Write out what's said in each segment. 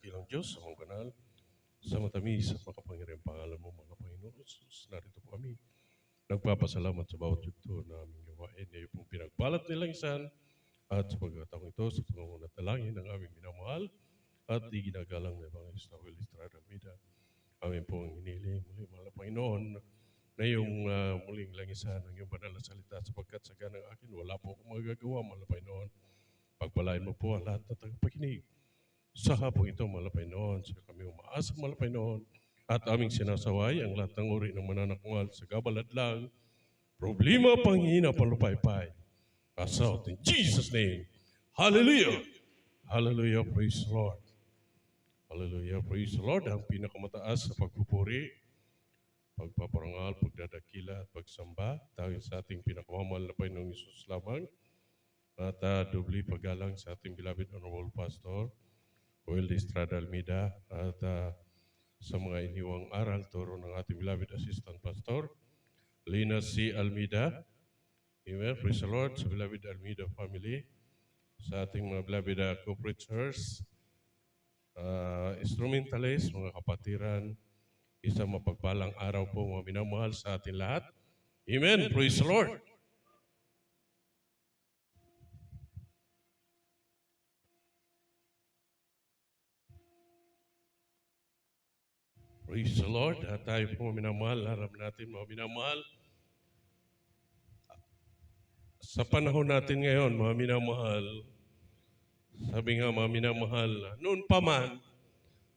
dakilang Diyos, amang banal, sa matamis at makapangyarihang pangalan mo, mga Panginoon Jesus, narito po kami. Nagpapasalamat sa bawat yugto na aming gawain na pong pinagbalat nilang isan at sa pagkataong ito sa tungo at dalangin ng aming minamahal at di ginagalang na Evangelista Will Estrada Almeida. Amin pong hiniling muli, mahal na Panginoon, na yung muling langisan ng iyong banal na salita sapagkat sa ganang akin, wala po akong magagawa, mahal na Panginoon. Pagpalain mo po ang lahat na tagapakinig. Sa hapong ito, mahal na Panginoon, sa kami umaasa, mahal na Panginoon, at aming sinasaway ang lahat ng uri ng mananakungal sa gabaladlang, problema, panghihina, palupaypay. Cast out in Jesus' name. Hallelujah! Hallelujah, praise the Lord. Hallelujah, praise the Lord. Ang pinakamataas sa pagpupuri, pagpaparangal, pagdadakila at pagsamba, dahil sa ating pinakamamahal na Panginoong Isus lamang, at doble paggalang sa ating beloved Honorable Pastor, Will Estrada Almeida, at sa mga iniwang aral, turo ng ating beloved Assistant Pastor, Lina C. Almeida. Amen. Praise the Lord sa beloved Almeida family, sa ating mga beloved co-preachers, instrumentalists, mga kapatiran, isang mapagpalang araw po mga minamahal sa ating lahat. Amen. Praise the Lord. Praise the Lord. At tayo po mga minamahal, harap natin mga minamahal. Sa panahon natin ngayon, mga minamahal, sabi nga mga minamahal, noon pa man,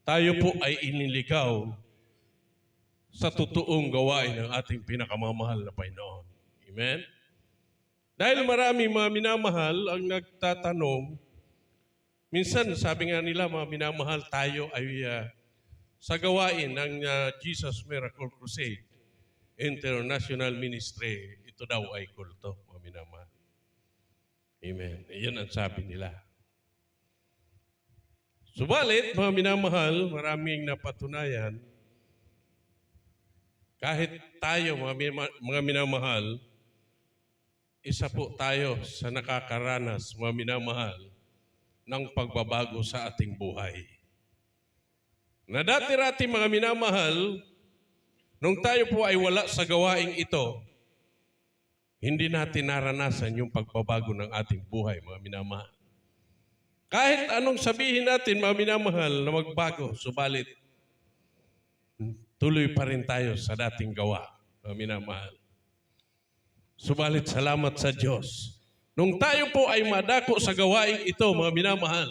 tayo po ay iniligaw sa totoong gawain ng ating pinakamamahal na Panginoon. Amen? Dahil marami mga minamahal ang nagtatanong, minsan sabi nga nila mga minamahal, tayo ay sa gawain ng Jesus Miracle Crusade International Ministry, ito daw ay kulto, mga minamahal. Amen. Iyan ang sabi nila. Subalit, mga minamahal, maraming napatunayan, kahit tayo, mga minamahal, isa po tayo sa nakakaranas, mga minamahal, ng pagbabago sa ating buhay. Na dati-rati, mga minamahal, nung tayo po ay wala sa gawaing ito, hindi natin naranasan yung pagbabago ng ating buhay, mga minamahal. Kahit anong sabihin natin, mga minamahal, na magbago, subalit, tuloy pa rin tayo sa dating gawa, mga minamahal. Subalit, salamat sa Diyos. Nung tayo po ay madako sa gawaing ito, mga minamahal,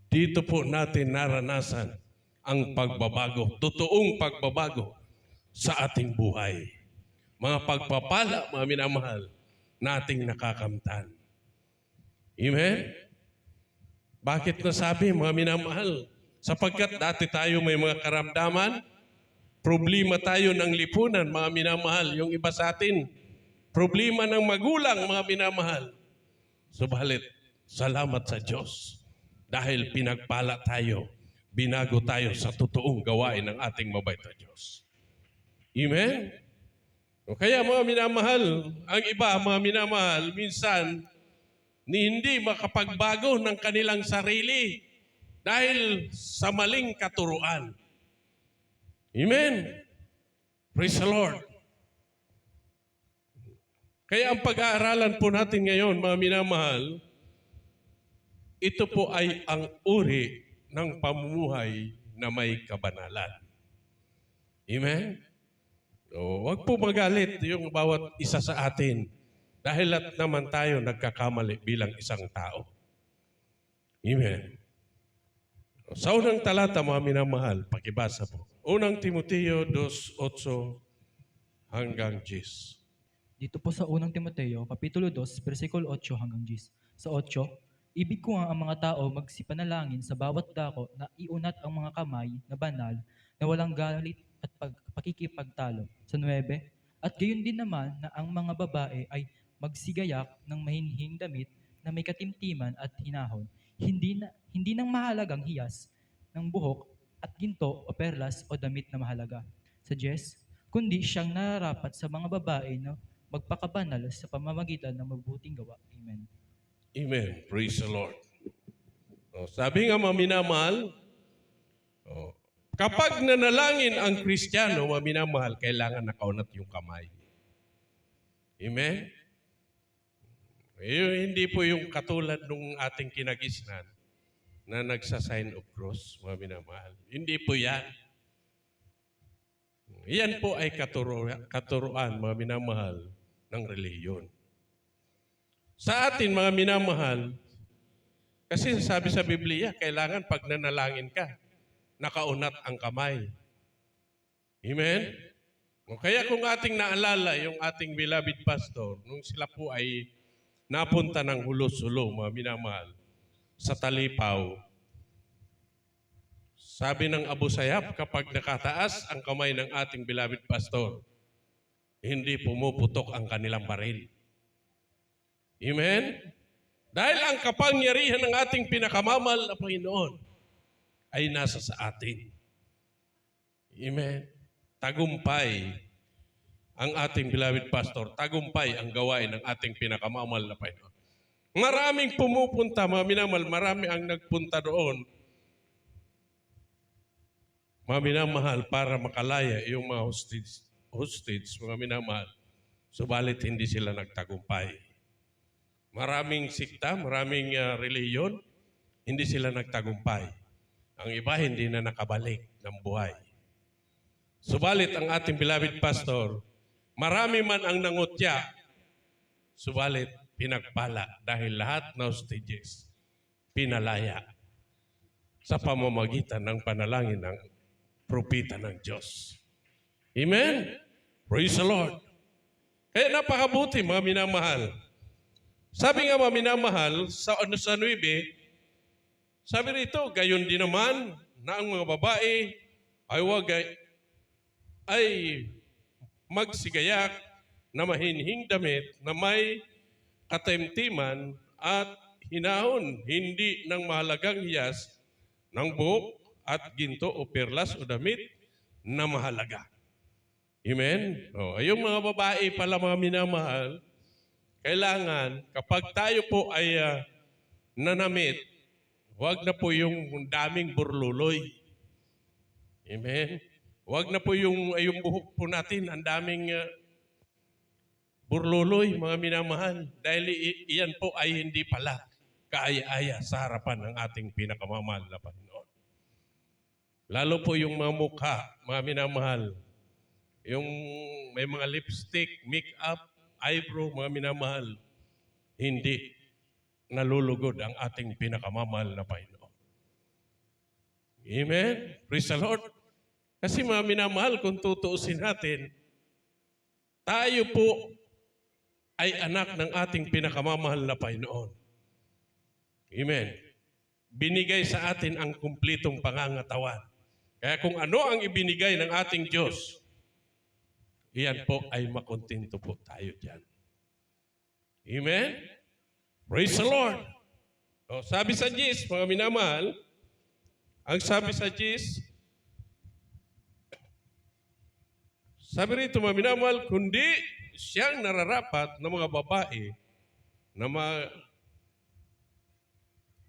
dito po natin naranasan ang pagbabago, totoong pagbabago sa ating buhay. Mga pagpapala, mga minamahal, nating nakakamtan. Amen? Bakit nasabi, mga minamahal? Sapagkat dati tayo may mga karamdaman, problema tayo ng lipunan, mga minamahal. Yung iba sa atin, problema ng magulang, mga minamahal. Subalit, salamat sa Diyos. Dahil pinagpala tayo, binago tayo sa totoong gawain ng ating mabait na Diyos. Amen? O kaya mga minamahal, ang iba, mga minamahal, minsan, hindi makapagbago ng kanilang sarili dahil sa maling katuruan. Amen? Praise the Lord. Kaya ang pag-aaralan po natin ngayon, mga minamahal, ito po ay ang uri ng pamumuhay na may kabanalan. Amen? O, wag po magalit yung bawat isa sa atin dahil lahat naman tayo nagkakamali bilang isang tao. Amen? Sa unang talata, mga minamahal, pakibasa po. Unang Timoteo 2:8 hanggang 10. Dito po sa unang Timoteo, Kapitulo 2, versikulo 8 hanggang 10. Sa 8, ibig ko nga ang mga tao magsipanalangin sa bawat dako na iunat ang mga kamay na banal na walang galit at pakikipagtalo. Sa 9, at gayon din naman na ang mga babae ay magsigayak ng mahinhing damit na may katimtiman at hinahon, hindi nang mahalagang hiyas ng buhok at ginto o perlas o damit na mahalaga. Sa 10, kundi siyang nararapat sa mga babae na magpakabanal sa pamamagitan ng mabuting gawa. Amen. Amen. Praise the Lord. Sabi nga mga minamahal, kapag nanalangin ang Kristiyano, mga minamahal, kailangan nakaunat yung kamay. Amen? Hindi po yung katulad nung ating kinagisnan na nagsa-sign of cross, mga minamahal. Hindi po yan. Yan po ay katuruan, mga minamahal, ng reliyon. Sa atin, mga minamahal, kasi sabi sa Biblia, kailangan pag nanalangin ka, nakaunat ang kamay. Amen? Kaya kung ating naalala, yung ating beloved pastor, nung sila po ay napunta ng Hulos-Sulo, mga minamahal, sa Talipaw, sabi ng Abu Sayyaf, kapag nakataas ang kamay ng ating beloved pastor, hindi pumuputok ang kanilang baril. Amen? Dahil ang kapangyarihan ng ating pinakamamahal na Panginoon ay nasa sa atin. Amen? Tagumpay ang ating beloved pastor, tagumpay ang gawain ng ating pinakamamahal na Panginoon. Maraming pumupunta, mga minamahal, marami ang nagpunta doon, mga minamahal, para makalaya yung mga hostage, mga minamahal. Subalit hindi sila nagtagumpay. Maraming sikta, maraming reliyon, hindi sila nagtagumpay. Ang iba hindi na nakabalik ng buhay. Subalit ang ating beloved pastor, marami man ang nangutya, subalit pinagpala dahil lahat na hostages pinalaya sa pamamagitan ng panalangin ng propeta ng Diyos. Amen? Praise the Lord. Kaya napakabuti, mga minamahal. Sabi nga, mga minamahal, sa 9, sabi rito, gayon din naman na ang mga babae ay magsigayak na mahinhing damit na may katimtiman at hinahon, hindi ng mahalagang hiyas ng buhok at ginto o perlas o damit na mahalaga. Amen? Yung mga babae pala, mga minamahal, kailangan kapag tayo po ay nanamit, huwag na po yung daming burluloy. Amen? Huwag na po yung buhok po natin, ang daming burluloy, mga minamahal. Dahil iyan po ay hindi pala kaaya-aya sa harapan ng ating pinakamamahal na Panginoon. Lalo po yung mga mukha, mga minamahal. Yung may mga lipstick, make-up, eyebrow, mga minamahal. Hindi nalulugod ang ating pinakamamahal na Panginoon. Amen? Praise the Lord. Kasi mga minamahal, kung tutuusin natin, tayo po ay anak ng ating pinakamamahal na Panginoon. Amen. Binigay sa atin ang kumplitong pangangatawan. Kaya kung ano ang ibinigay ng ating Diyos, iyan po ay makontento po tayo dyan. Amen? Praise the Lord. Sabi sa Diyos, mga minamahal, ang sabi sa Diyos, sabi rito, mga minamahal, kundi siyang nararapat ng mga babae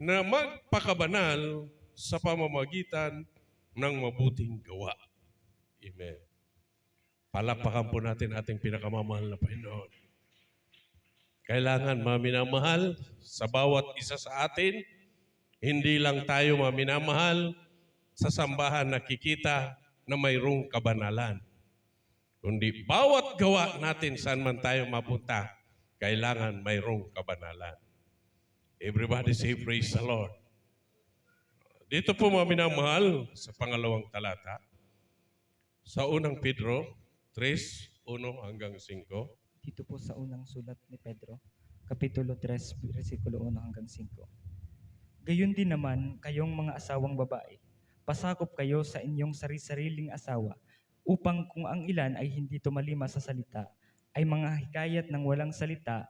na magpakabanal sa pamamagitan ng mabuting gawa. Amen. Palakpakan po natin ating pinakamamahal na Panginoon. Kailangan, mga minamahal, sa bawat isa sa atin, hindi lang tayo, mga minamahal, sa sambahan nakikita na mayroong kabanalan. Kundi bawat gawa natin saan man tayo mapunta, kailangan mayroong kabanalan. Everybody say praise the Lord. Dito po, mga minamahal, sa pangalawang talata, sa unang Pedro 3:1-5. Dito po sa unang sulat ni Pedro, Kapitulo 3, versikulo 1-5. Gayon din naman kayong mga asawang babae, pasakop kayo sa inyong sari-sariling asawa, upang kung ang ilan ay hindi tumalima sa salita, ay mga hikayat ng walang salita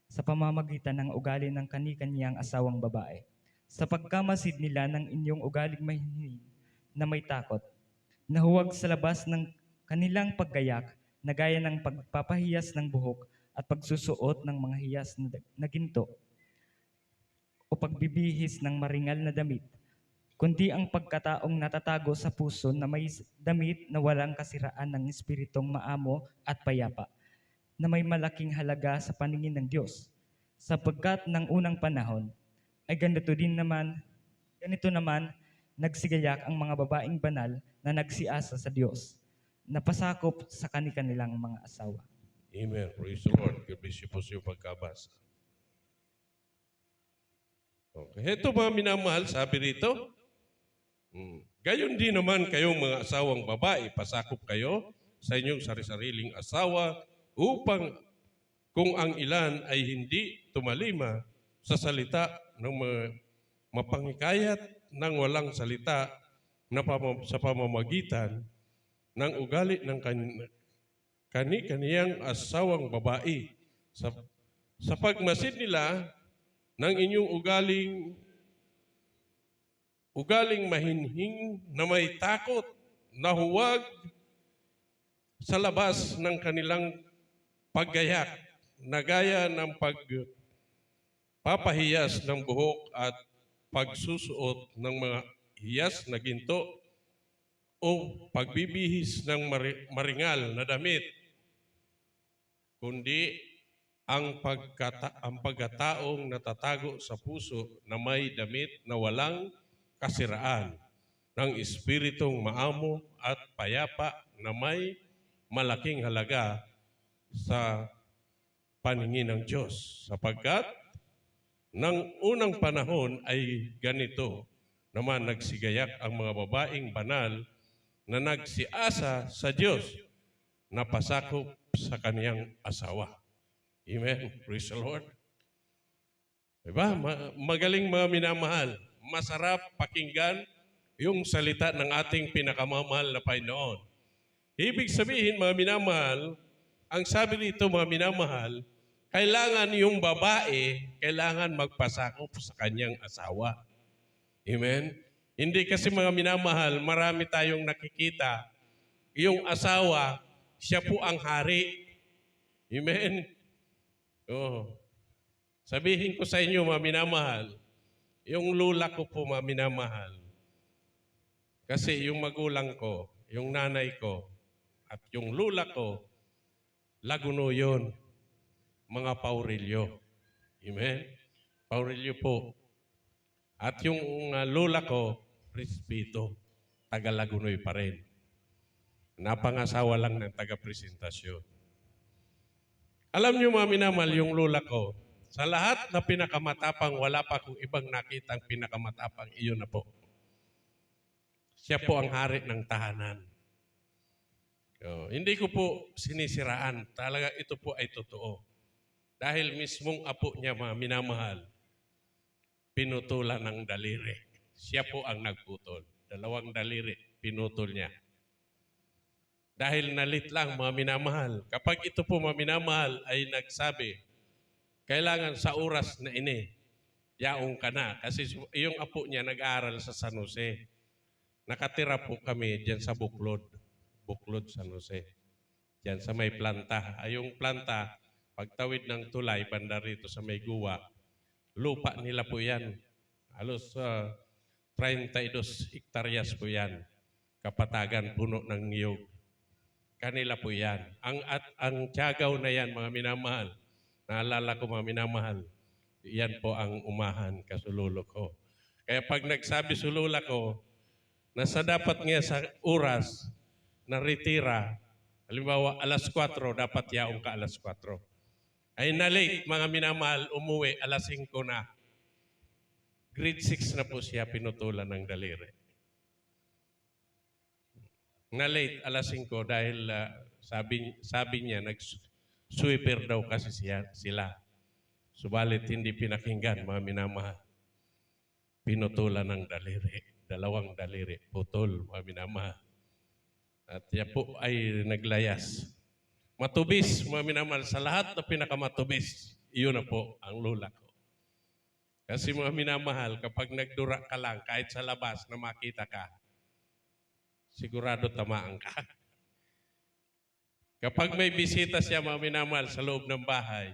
sa pamamagitan ng ugali ng kani-kaniyang asawang babae, sa pagkamasid nila ng inyong ugaling mahinhin na may takot, na huwag sa labas ng kanilang paggayak na gaya ng pagpapahiyas ng buhok at pagsusuot ng mga hiyas na ginto o pagbibihis ng maringal na damit, kundi ang pagkataong natatago sa puso na may damit na walang kasiraan ng espiritong maamo at payapa, na may malaking halaga sa paningin ng Diyos. Sapagkat ng unang panahon ay ganito naman nagsigayak ang mga babaeng banal na nagsiasa sa Diyos, napasakop sa kanilang mga asawa. Amen. Praise the Lord. God bless you po sa iyong pagkabasa. Okay. Ito mga minamahal, sabi rito, gayon din naman kayong mga asawang babae, pasakop kayo sa inyong sari-sariling asawa upang kung ang ilan ay hindi tumalima sa salita ng mapangikayat ng walang salita na sa pamamagitan ng ugali ng kani-kaniyang asawang babae sa pagmasid nila ng inyong ugaling mahinhing na may takot na huwag sa labas ng kanilang paggayak na gaya ng pagpapahiyas ng buhok at pagsusuot ng mga hiyas na ginto o pagbibihis ng maringal na damit, kundi ang pagkataong natatago sa puso na may damit na walang kasiraan ng espiritong maamo at payapa na may malaking halaga sa paningin ng Diyos. Sapagkat ng unang panahon ay ganito naman nagsigayak ang mga babaeng banal na nagsiasa sa Diyos na pasakop sa kaniyang asawa. Amen. Praise the Lord. Diba? Magaling mga minamahal. Masarap pakinggan yung salita ng ating pinakamamahal na Panginoon. Ibig sabihin mga minamahal, ang sabi dito mga minamahal, kailangan yung babae, kailangan magpasakop sa kanyang asawa. Amen? Hindi kasi mga minamahal, marami tayong nakikita, yung asawa, siya po ang hari. Amen? Oh. Sabihin ko sa inyo mga minamahal, yung lula ko po mga minamahal, kasi yung magulang ko, yung nanay ko, at yung lula ko, Laguno yun, mga Paurilyo. Amen? Paurilyo po. At yung lula ko, Prispito, taga Lagunoy pa rin. Napangasawa lang ng taga-presentasyon. Alam niyo mga minamahal, yung lula ko, sa lahat na pinakamatapang, wala pa akong ibang nakitang pinakamatapang, iyon na po. Siya po ang hari ng tahanan. Hindi ko po sinisiraan. Talaga ito po ay totoo. Dahil mismong apo niya mga minamahal, pinutulan ng daliri. Siya po ang nagputol. 2 daliri, pinutol niya. Dahil nalit lang mga minamahal. Kapag ito po mga minamahal ay nagsabi, kailangan sa oras na ini, yaong ka na. Kasi yung apo niya nag-aaral sa San Jose. Nakatira po kami dyan sa Buklod, San Jose. Dyan sa may planta. Yung planta, pagtawid ng tulay, banda rito sa may guwa, lupa nila po yan. Halos 32 hektaryas po yan. Kapatagan, puno ng niyog. Kanila po yan. Ang tiyagaw na yan, mga minamahal, naalala ko mga minamahal, yan po ang umahan kasululo ko. Kaya pag nagsabi sulula ko, nasa dapat nga sa oras na retira, halimbawa alas 4, dapat yaong ka alas 4. Ay na-late, mga minamahal, umuwi, alas 5 na. Grade 6 na po siya pinutulan ng daliri. Na-late, alas 5 dahil sabi niya, nag-sweeper daw kasi sila. Subalit hindi pinakinggan, mga minamahal. Pinutulan ng daliri. 2 daliri, putol, mga minamahal. At yan po ay naglayas. Matubis, mga minamahal, sa lahat na pinakamatubis, iyon na po ang lula ko. Kasi mga minamahal, kapag nagdura ka lang, kahit sa labas na makita ka, sigurado tamaan ka. Kapag may bisita siya, mga minamahal, sa loob ng bahay,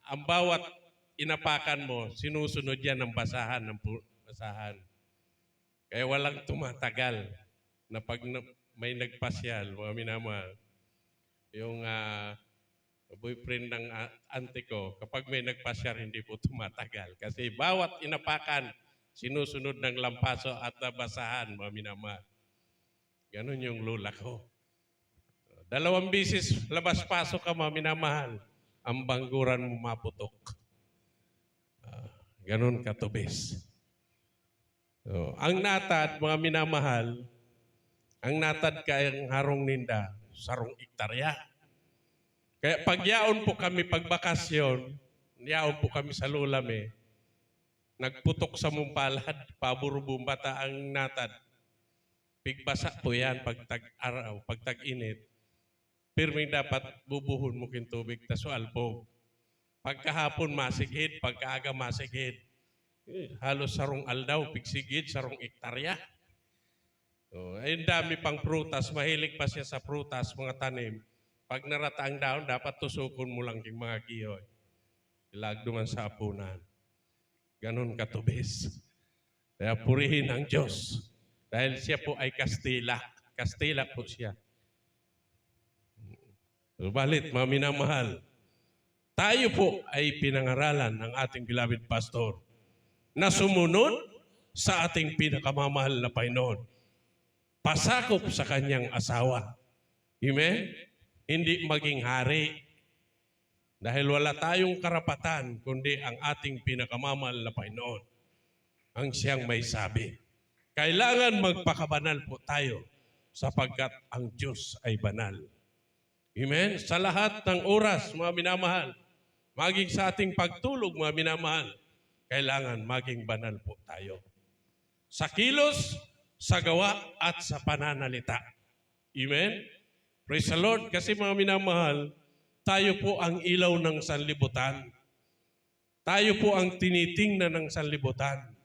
ang bawat inapakan mo, sinusunod yan ng basahan, basahan. Kaya walang tumatagal na pag may nagpasyal, mga minamahal, yung boyfriend ng auntie ko, kapag may nagpasyal, hindi po tumatagal. Kasi bawat inapakan, sinusunod ng lampaso at basahan, mga minamahal. Ganon yung lola ko. 2 bisis labas-pasok ka, mga minamahal, ang bangguran mo maputok. Ganon katubis. Ang natad, mga minamahal, ang natad kayang harong ninda, sarong iktarya. Kaya pagyaon po kami pagbakasyon, yaon po kami sa Lulame, nagputok sa mumpalad, paburubong bata ang natad. Pigbasa po yan pag tag-araw, pag tag-init. Pirming dapat bubuhon mo kin tubig, taso albog. Pagkahapon masigid, pagkaaga masigid. Halos sarong aldaw, pigsigid, sarong iktarya. Ay dami pang prutas, mahilig pa siya sa prutas, mga tanim. Pag narata ang daon, dapat tusukon mo lang yung mga giyoy. Ilagduman sa apunan. Ganon katubis. Kaya purihin ang Diyos. Dahil siya po ay Kastila. Kastila po siya. Subalit, mga minamahal, tayo po ay pinangaralan ng ating beloved pastor na sumunod sa ating pinakamamahal na Panginoon. Pasakop sa kanyang asawa. Amen? Hindi maging hari. Dahil wala tayong karapatan, kundi ang ating pinakamamahal na Panginoon. Ang siyang may sabi. Kailangan magpakabanal po tayo sapagkat ang Diyos ay banal. Amen? Sa lahat ng oras, mga minamahal, maging sa ating pagtulog, mga minamahal, kailangan maging banal po tayo. Sa kilos, sa gawa, at sa pananalita. Amen? Praise the Lord. Kasi mga minamahal, tayo po ang ilaw ng sanlibutan. Tayo po ang tinitingnan ng sanlibutan.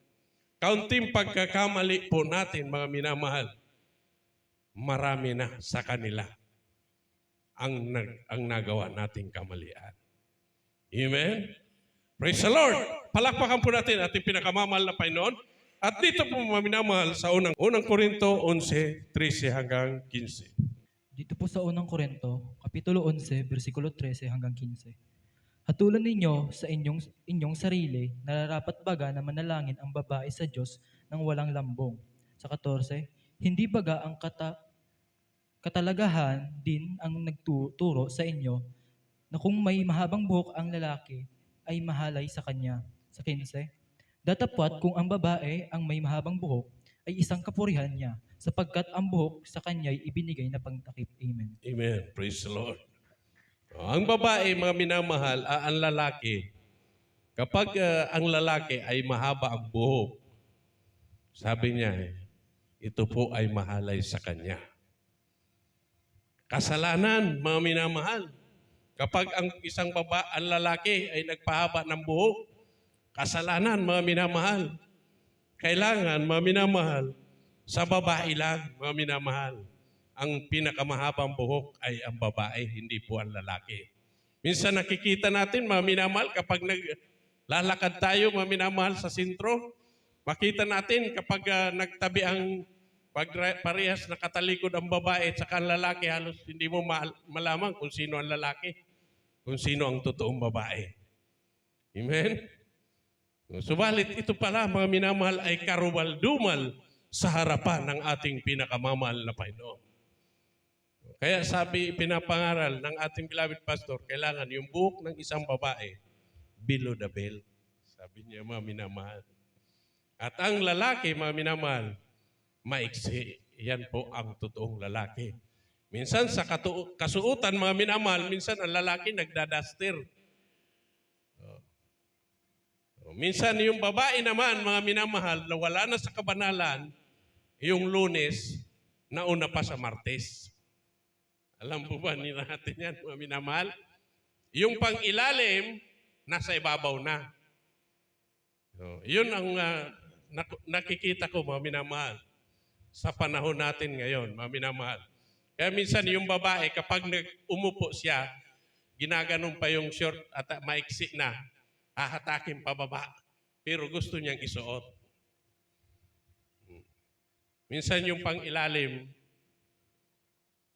Kaunting pagkakamali po natin, mga minamahal, marami na sa kanila ang nagawa nating kamalian. Amen? Praise the Lord! Palakpakan po natin ating pinakamamahal na Panginoon. At dito po, mga minamahal, sa unang Korinto 11:13 hanggang 15. Dito po sa unang Korinto, Kapitulo 11, versikulo 13 hanggang 15. Hatulan ninyo sa inyong sarili, nararapat baga na manalangin ang babae sa Diyos ng walang lambong. Sa 14, hindi baga ang katalagahan din ang nagtuturo sa inyo na kung may mahabang buhok ang lalaki ay mahalay sa kanya. Sa 15, datapwat kung ang babae ang may mahabang buhok ay isang kapurihan niya sapagkat ang buhok sa kanya ay ibinigay na pangtakip. Amen. Amen. Praise the Lord. Ang babae, mga minamahal, ang lalaki, kapag ang lalaki ay mahaba ang buhok, sabi niya, ito po ay mahalay sa kanya. Kasalanan, mga minamahal, kapag ang isang ang lalaki ay nagpahaba ng buhok, kasalanan, mga minamahal. Kailangan, mga minamahal, sa babae lang, mga minamahal. Ang pinakamahabang buhok ay ang babae, hindi po ang lalaki. Minsan nakikita natin, mga minamahal, kapag naglalakad tayo, mga minamahal, sa sentro, makita natin kapag nagtabi ang parehas nakatalikod ang babae at saka ang lalaki, halos hindi mo malaman kung sino ang lalaki, kung sino ang totoong babae. Amen? Subalit ito pala, mga minamahal, ay karumal-dumal sa harapan ng ating pinakamamahal na Panginoon. Kaya sabi, pinapangaral ng ating beloved pastor, kailangan yung buhok ng isang babae, below the belt. Sabi niya, mga minamahal. At ang lalaki, mga minamahal, maiksi. Yan po ang totoong lalaki. Minsan sa kasuutan, mga minamahal, minsan ang lalaki nagdadaster. Minsan yung babae naman, mga minamahal, na wala na sa kabanalan, yung Lunes, nauna pa sa Martes. Alam po ba natin yan, mga minamahal? Yung pang-ilalim, nasa ibabaw na. Yun ang nakikita ko, mga minamahal, sa panahon natin ngayon, mga minamahal. Kaya minsan yung babae, kapag umupo siya, ginaganon pa yung short at maiksi na. hahatakin pababa, pero gusto niyang isuot. Minsan yung pang ilalim,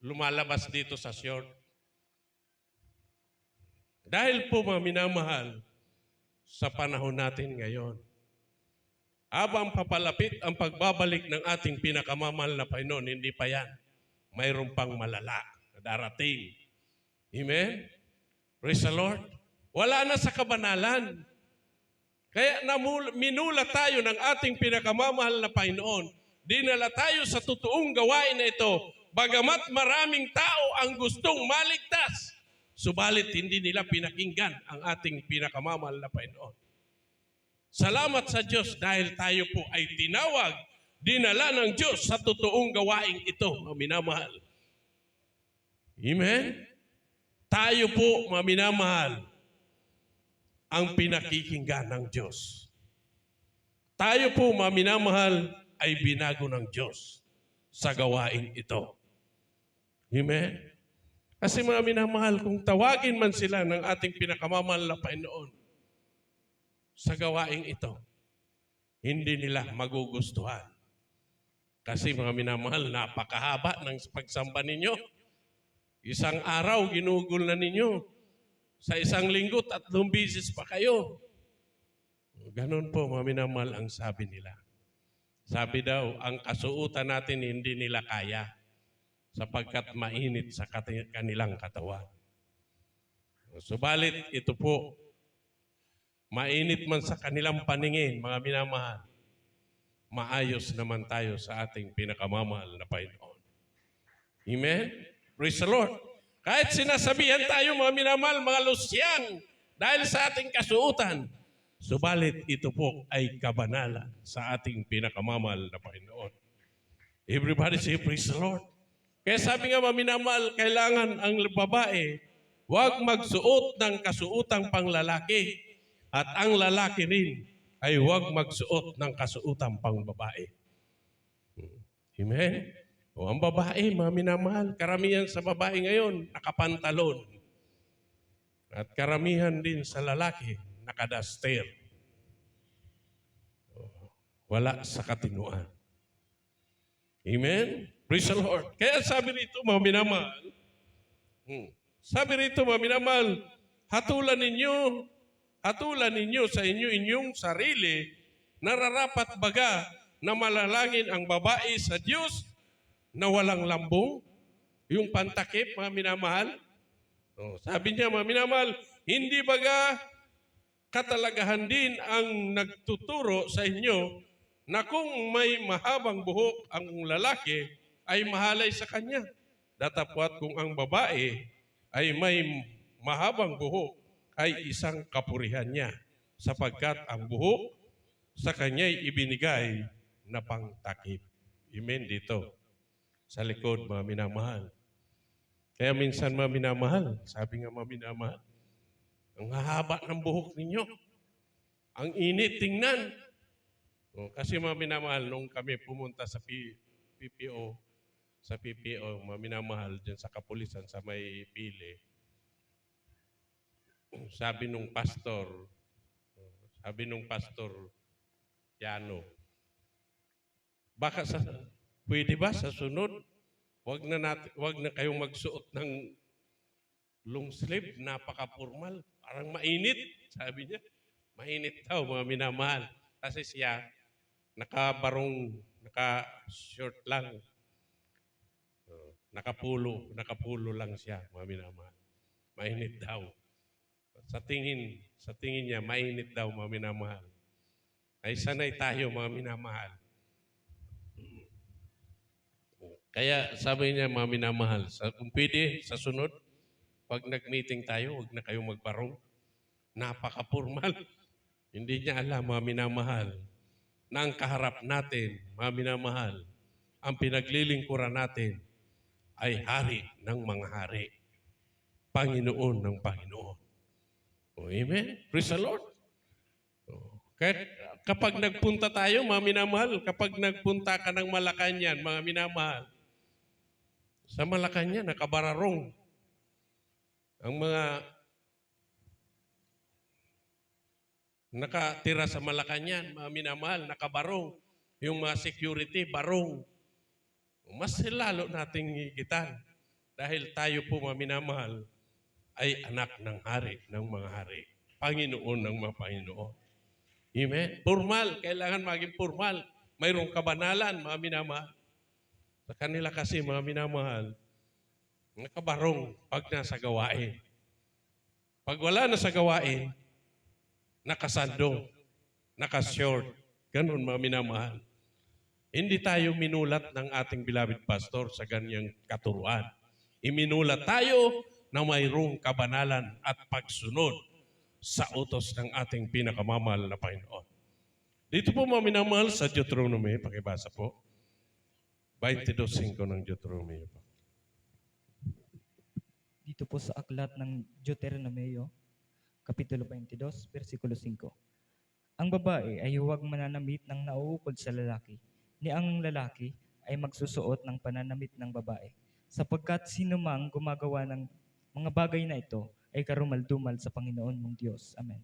lumalabas dito sa short. Dahil po mga minamahal, sa panahon natin ngayon, habang papalapit ang pagbabalik ng ating pinakamamahal na Panginoon, hindi pa yan. Mayroon pang malala na darating. Amen? Praise the Lord. Wala na sa kabanalan. Kaya minula tayo ng ating pinakamamahal na Panginoon. Dinala tayo sa totoong gawain na ito. Bagamat maraming tao ang gustong maligtas, subalit hindi nila pinakinggan ang ating pinakamamahal na Panginoon. Salamat sa Diyos dahil tayo po ay tinawag, dinala ng Diyos sa totoong gawain ito, mga minamahal. Amen? Tayo po, mga minamahal, ang pinakikinggan ng Diyos. Tayo po, mga minamahal, ay binago ng Diyos sa gawain ito. Amen? Kasi mga minamahal, kung tawagin man sila ng ating pinakamamahal na Panginoon sa gawain ito, hindi nila magugustuhan. Kasi mga minamahal, napakahaba ng pagsamba ninyo. Isang araw, ginugol na ninyo. Sa isang linggo, 3 bisis pa kayo. Ganon po, mga minamahal, ang sabi nila. Sabi daw, ang kasuutan natin hindi nila kaya sapagkat mainit sa kanilang katawan. Subalit, ito po, mainit man sa kanilang paningin, mga minamahal, maayos naman tayo sa ating pinakamamahal na Panginoon. Amen? Praise the Lord. Kahit sinasabihan tayo, mga minamahal, mga lusyang, dahil sa ating kasuutan, subalit ito po ay kabanalan sa ating pinakamamahal na Panginoon. Everybody say, praise the Lord. Kaya sabi nga, mga minamahal, kailangan ang babae, huwag magsuot ng kasuutang panglalaki. At ang lalaki rin ay huwag magsuot ng kasuotang pang babae. Amen? O ang babae, mga minamahal, karamihan sa babae ngayon, nakapantalon. At karamihan din sa lalaki, nakadaster. Wala sa katinuan. Amen? Praise the Lord. Kaya sabi rito, mga minamahal, hatulan ninyo sa inyong sarili, nararapat baga na malalangin ang babae sa Diyos na walang lambong? Yung pantakip, mga minamahal? Sabi niya, mga minamahal, hindi baga katalagahan din ang nagtuturo sa inyo na kung may mahabang buhok ang lalaki ay mahalay sa kanya. Datapwat kung ang babae ay may mahabang buhok, ay isang kapurihan niya, sapagkat ang buhok sa kanya'y ibinigay na pangtakip. Amen dito. Sa likod, mga minamahal. Kaya minsan, mga minamahal, sabi nga mga minamahal, ang hahaba ng buhok ninyo. Ang init tingnan. Kasi mga minamahal, nung kami pumunta sa PPO, mga minamahal, dyan sa kapulisan, sa may pili, sabi nung pastor Yano, baka pwede ba sa sunod, wag na kayong magsuot ng long sleeve, napaka-formal, parang mainit, sabi niya. Mainit daw, mga minamahal. Kasi siya, naka-short lang. Nakapulo lang siya, mga minamahal. Mainit daw. Sa tingin niya, mainit daw, mga minamahal. Ay sanay tayo, mga minamahal. Kaya sabi niya, mga minamahal, kung pwede, sa sunod, pag nag-meeting tayo, huwag na kayong magbarong. Napaka-formal. Hindi niya alam, mga minamahal, na ang kaharap natin, mga minamahal, ang pinaglilingkuran natin ay hari ng mga hari. Panginoon ng Panginoon. Amen? Praise the Lord. Kaya kapag nagpunta tayo, mga minamahal, kapag nagpunta ka ng Malacanang, mga minamahal, sa Malacanang, nakabararong ang mga nakatira sa Malacanang, mga minamahal, nakabarong. Yung mga security, barong. Mas lalo nating higitan. Dahil tayo po, mga minamahal, ay anak ng hari, ng mga hari. Panginoon ng mga Panginoon. Amen? Formal, kailangan maging formal. Mayroong kabanalan, mga minamahal. Sa kanila kasi, mga minamahal, nakabarong pag nasa gawain. Pag wala na sa gawain, nakasando, nakashort. Ganun, mga minamahal. Hindi tayo minulat ng ating beloved pastor sa ganyang katuruan. Iminulat tayo na mayroong kabanalan at pagsunod sa utos ng ating pinakamamahal na Panginoon. Dito po, mga minamahal, sa Deuteronomy, pakibasa po. 22:5 ng Deuteronomy. Dito po sa aklat ng Deuteronomio, Kapitulo 22, versikulo 5. Ang babae ay huwag mananamit ng nauukol sa lalaki, ni ang lalaki ay magsusuot ng pananamit ng babae, sapagkat sino mang gumagawa ng mga bagay na ito ay karumaldumal sa Panginoon mong Diyos. Amen.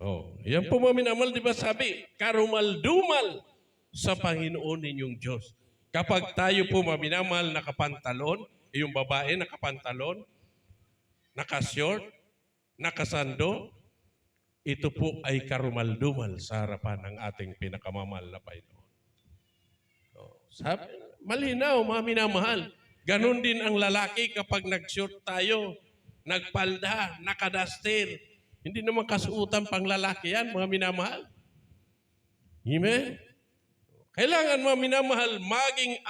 Oh, yan po, mga minamahal, di ba sabi, karumal-dumal sa Panginoon ninyong Diyos. Kapag tayo po, mga minamahal, nakapantalon, yung babae nakapantalon, nakashort, nakasando, ito po ay karumal-dumal sa harapan ng ating pinakamamahal na Panginoon. So, sabi, malinaw, mga minamahal. Ganon din ang lalaki kapag nag-short tayo, nagpalda, nakadaster. Hindi naman kasuutan pang lalaki yan, mga minamahal. Amen? Kailangan, mga minamahal, maging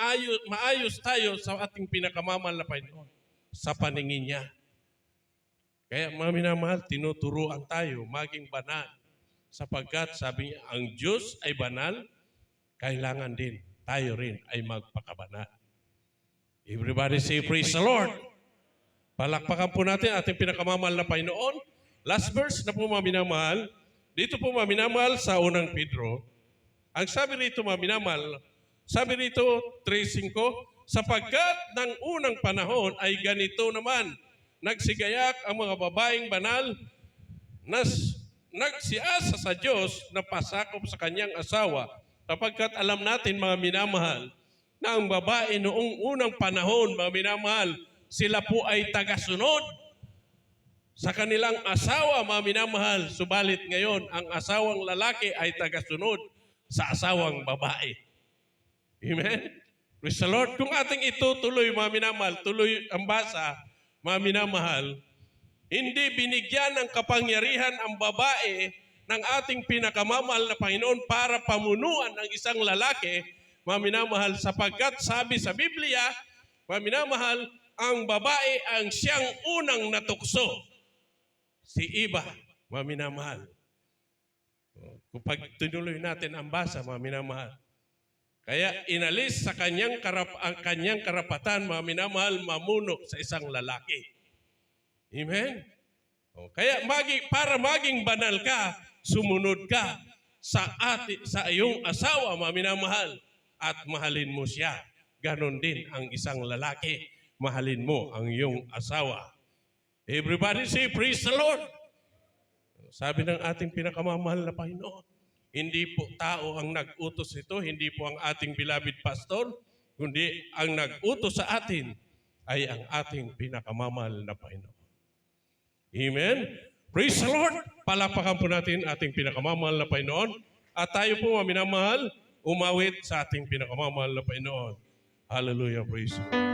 maayos tayo sa ating pinakamamahal na Panginoon sa paningin niya. Kaya, mga minamahal, tinuturuan tayo maging banal. Sapagkat, sabi niya, ang Diyos ay banal, kailangan din tayo rin ay magpakabanal. Everybody say, praise the Lord. Palakpakan po natin ating pinakamamahal na Panginoon. Last verse na po, mga minamahal. Dito po, mga minamahal, sa unang Pedro. Ang sabi rito, mga minamahal, sabi rito, 3:5, sapagkat ng unang panahon ay ganito naman, nagsigayak ang mga babaeng banal na nagsiasa sa Diyos na pasakop sa kanyang asawa. Sapagkat alam natin, mga minamahal, na ang babae noong unang panahon, mga minamahal, sila po ay tagasunod sa kanilang asawa, mga minamahal. Subalit ngayon, ang asawang lalaki ay tagasunod sa asawang babae. Amen? Praise the Lord. Kung ating itutuloy, mga minamahal, tuloy ang basa, mga minamahal, hindi binigyan ng kapangyarihan ang babae ng ating pinakamamahal na Panginoon para pamunuan ang isang lalaki, mga minamahal, sapagkat sabi sa Biblia, mga minamahal, ang babae ang siyang unang natukso. Si Eva, mga minamahal. Kapag tinuloy natin ang basa, mga minamahal, kaya inalis sa ang kanyang karapatan, mga minamahal, mamuno sa isang lalaki. Amen? Kaya para maging banal ka, sumunod ka sa iyong asawa, mga minamahal, at mahalin mo siya. Ganon din ang isang lalaki, mahalin mo ang iyong asawa. Everybody say, praise the Lord. Sabi ng ating pinakamamahal na Panginoon, hindi po tao ang nag-utos nito, hindi po ang ating beloved pastor, kundi ang nag-utos sa atin ay ang ating pinakamamahal na Panginoon. Amen? Praise the Lord! Palakpakan po natin ating pinakamamahal na Panginoon at tayo po, mga minamahal, umawit sa ating pinakamamahal na Panginoon. Hallelujah! Praise the Lord!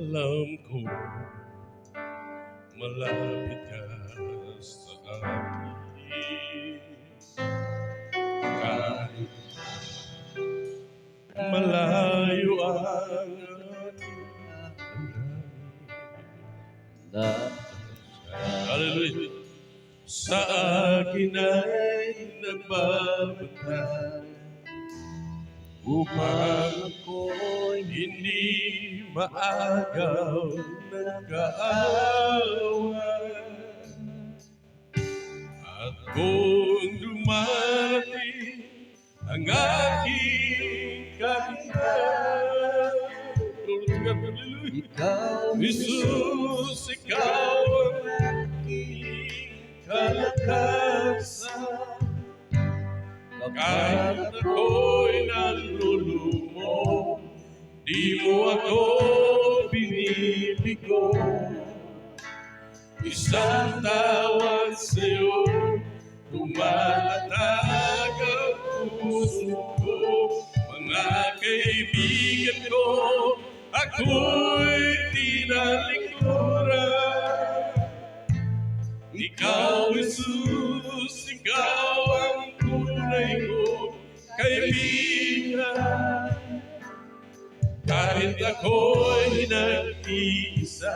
Alam ko, malapit ka sa akin. Kahit malayo ang hallelujah. Sa akin ay nagbabantay upang ako'y hindi maagaw ng kaawan. kung dumarating ang aking kahinaan. Glory to God, hallelujah. Ikaw, Jesus, ikaw ang aking kalakasan. Kahit ako'y nalulumo, di mo ako binibigo. Isang tawag sa'yo, tumatatag ang puso ko. Mga kaibigan ko, ako'y tinalikuran. Ikaw, Jesus, ikaw ang tunay ko, kaibigan. Kahit ako'y nag-iisa,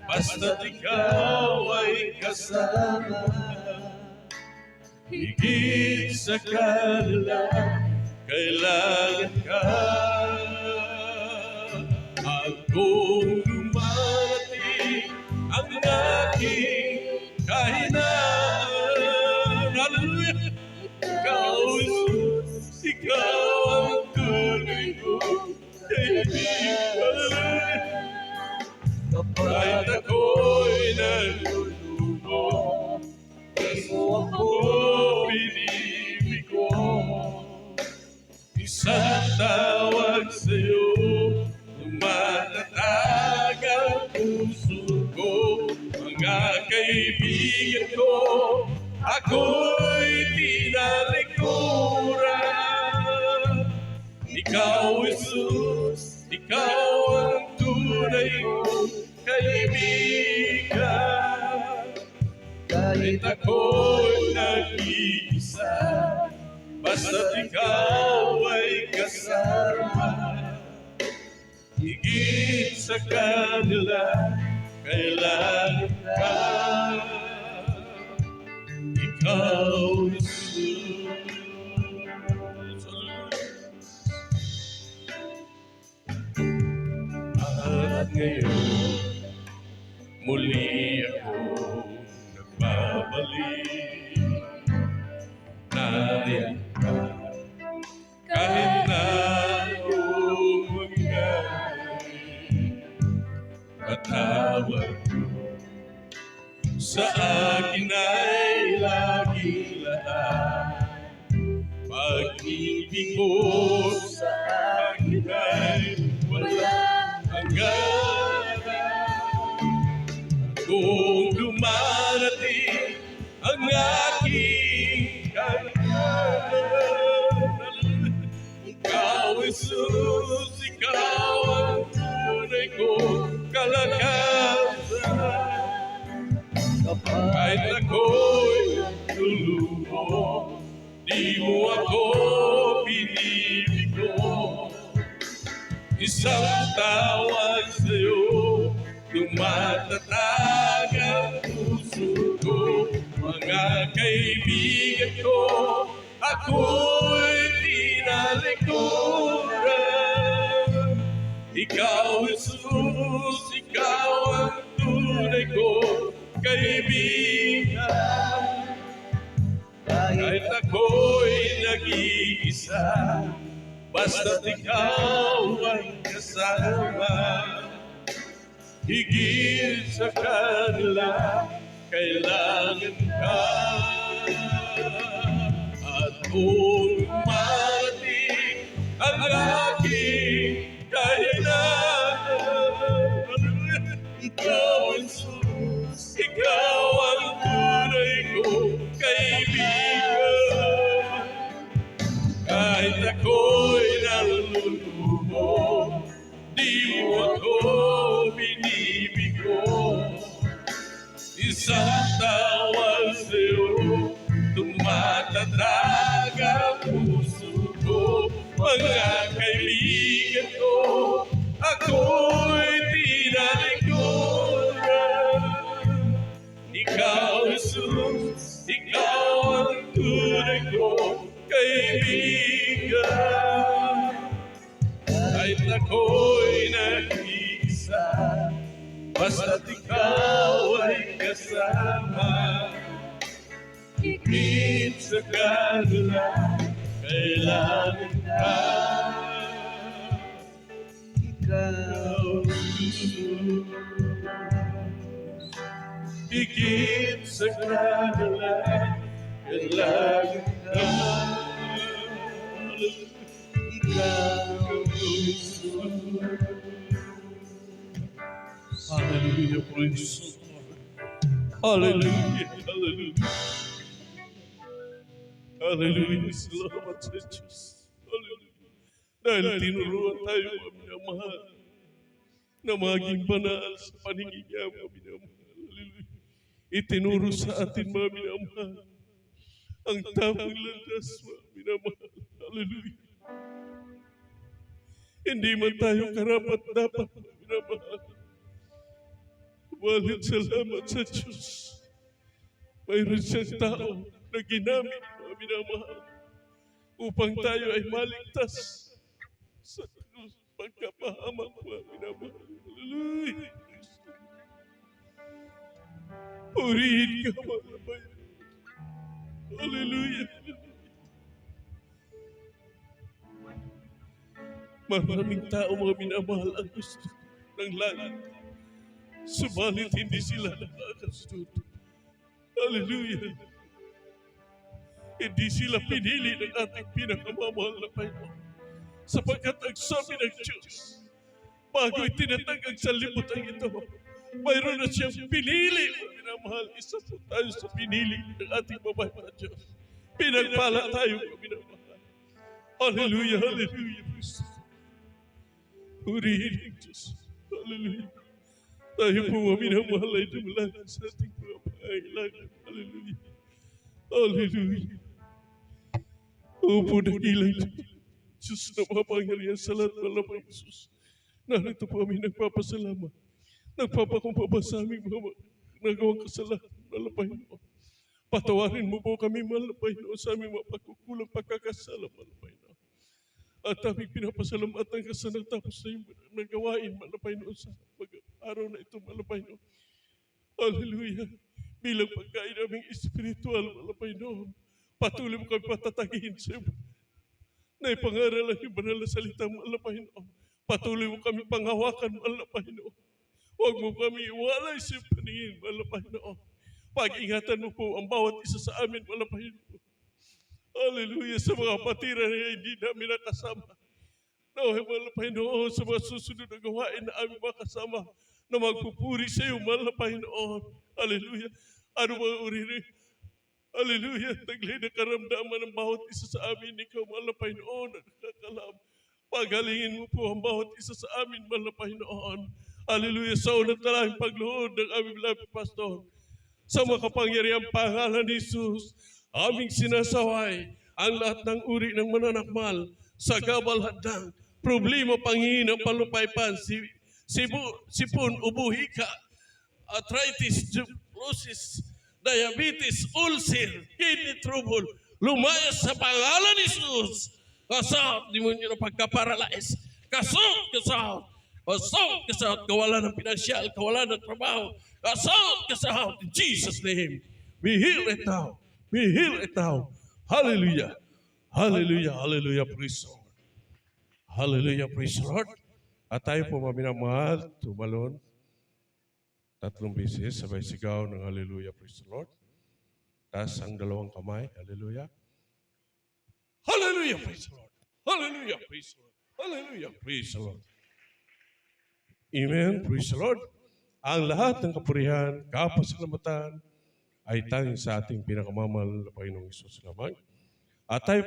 basta't ikaw ay kasama. Higit sa kanila, kailangan ka. At kung dumarating ang aking kahinaan, hallelujah! Ikaw, Jesus, ikaw ang tunay ko, kaibigan. Kahit ako'y nalulumo, di mo ako binibigo. Isang tawag sa'yo, tumatatag ang puso ko. Mga kaibigan ko, ako'y tinalikuran. Ikaw, Jesus, ikaw ang tunay ko, kaibigan. Kahit ako'y nag-iisa, basta't ikaw ay kasama. Higit sa kanila, kailangan ka. Ikaw, Jesus. At ngayon, muli ako nagbabalik. Nariyan ka, kahit na umangay. Patawad mo sa akin ay laging lahat. Pag-ibig mo sa akin ay walang hanggan. Kung dumarating ang aking kahinaan, ikaw, Jesus, ikaw ang tunay ko, kalakasan. Kahit ako'y lulumo, di mo ako binibigo. Isang tawag sa'yo, tumatatag ang puso ko. Mga kaibigan ko, ako'y tinalikuran. Ikaw, Jesus, ikaw ang tunay ko, kaibigan. Kahit ako'y nag-iisa, basta't ikaw ang kasama. Higit sa kanila, kailangan ka. At kung marating ang aking kahinaan, ikaw, Jesus, ikaw ang tunay ko, kaibigan. Kahit ako'y nalulumo, di mo ako binibigo. Isang tawag sa'yo, tumatatag ang puso ko. Mga kaibigan ko, ako'y tinalikuran. Ikaw, Jesus, ikaw ang tunay ko, kaibigan. Kahit ako'y nag-iisa, basta't ikaw ay kasama. sa kanila, kailangan ka. Ikaw, Jesus. Higit sa kanila, kailangan ka. Ikaw, Jesus. Hallelujah, praise the Lord. Hallelujah, hallelujah. Hallelujah, salamat sa Diyos. Hallelujah. Dahil tinuruan tayo, mga minamahal, na maging banal sa paningin niya, mga minamahal. Hallelujah. Itinuro sa atin, mga minamahal, ang tamang landas, mga minamahal. Hallelujah. Hindi man tayo karapat-dapat, mga minamahal. Walit salamat sa Diyos. Mayroon siyang tao na ginamit, mga minamahal, upang tayo ay maligtas sa pagkapahamak, mga minamahal. Hallelujah. Purihin ka, mga bayan. Hallelujah. Maraming tao, mga minamahal, ang gusto ng langit. Subalit hindi sila nakakasunod. Hallelujah. Hindi sila pinili ng ating pinakamamahal na Panginoon. Sapagkat ang sabi ng Diyos, bago itinatag ang sanlibutan ito, mayroon na siyang pinili. Minamahal, isa po tayo sa pinili ng ating babae na Diyos. Pinagpala tayo, minamahal. Hallelujah, hallelujah. Purihin ang Diyos. Hallelujah. Tayo po, minamahal, ay dumalagan sa ating mga pangailangan. Hallelujah. Hallelujah. Upo ng ilang Diyos na mapangyarihan sa lahat ng lamang Jesus. Narito po kami nagpapasalamat. Nagpapakumbaba sa aming mga nagawang kasalanan, mahal na Panginoon. Patawarin mo po kami, mahal na Panginoon, sa aming mga pagkukulang pagkakasala, mahal na Panginoon. At aming pinapasalamatan ka sa nagtapos na yung nagawain, mahal na Panginoon, sa araw na ito, mahal na Panginoon. Hallelujah. Bilang pagkain aming espiritual, mahal na Panginoon, patuloy mo kami patatagihin sa iyo. Na ipangaralan yung banal na salita, mahal na Panginoon. Patuloy mo kami panghawakan, mahal na Panginoon. Huwag mo kami iwalay sa paningin, mahal na Panginoon. Pag-ingatan mo po ang bawat isa sa amin, mahal na Panginoon. Hallelujah, sa mga patira na hindi namin nakasama. Naway, mahal na Panginoon, sa mga susunod na gawain na aming makasama na magpupuri sa iyo, mahal na Panginoon. Hallelujah. Ano mga uri rin? Hallelujah. Taglay na karamdaman ng bawat isa sa amin. Ikaw, mahal na Panginoon, na nakakalam. Pagalingin mo po ang bawat isa sa amin, mahal na Panginoon. Hallelujah. Sa unang talahing pagluhod ng aming beloved pastor, sa makapangyarihang pangalan ni Jesus, aming sinasaway ang lahat ng uri ng mananakmal sa gabal hadang, problema, panghihina, palupaypan, sipon, ubuhika, arthritis, tuberculosis, diabetes, ulcer, kidney trouble, lumayas sa pangalan ni Jesus. Kasot, demonyo ng pagkaparalais. Kasot, kasot. Kasot, kasot. Kawalan ng pinansyal, kawalan ng trabaho. Kasot, kasot. In Jesus' name, we heal it now. We heal it now. Hallelujah. Hallelujah. Hallelujah. Praise the Lord. Hallelujah. Praise the Lord. At tayo po, maminamahal, tumalon. 3 beses, sabay sigaw ng hallelujah, praise the Lord. Taas ang dalawang kamay, hallelujah. Hallelujah, praise the Lord. Hallelujah, praise the Lord. Hallelujah, praise the Lord. Amen, praise the Lord. Ang lahat ng kapurihan, kapasalamatan ay tanging sa ating pinakamamahal na Panginoong Hesus lamang. At tayo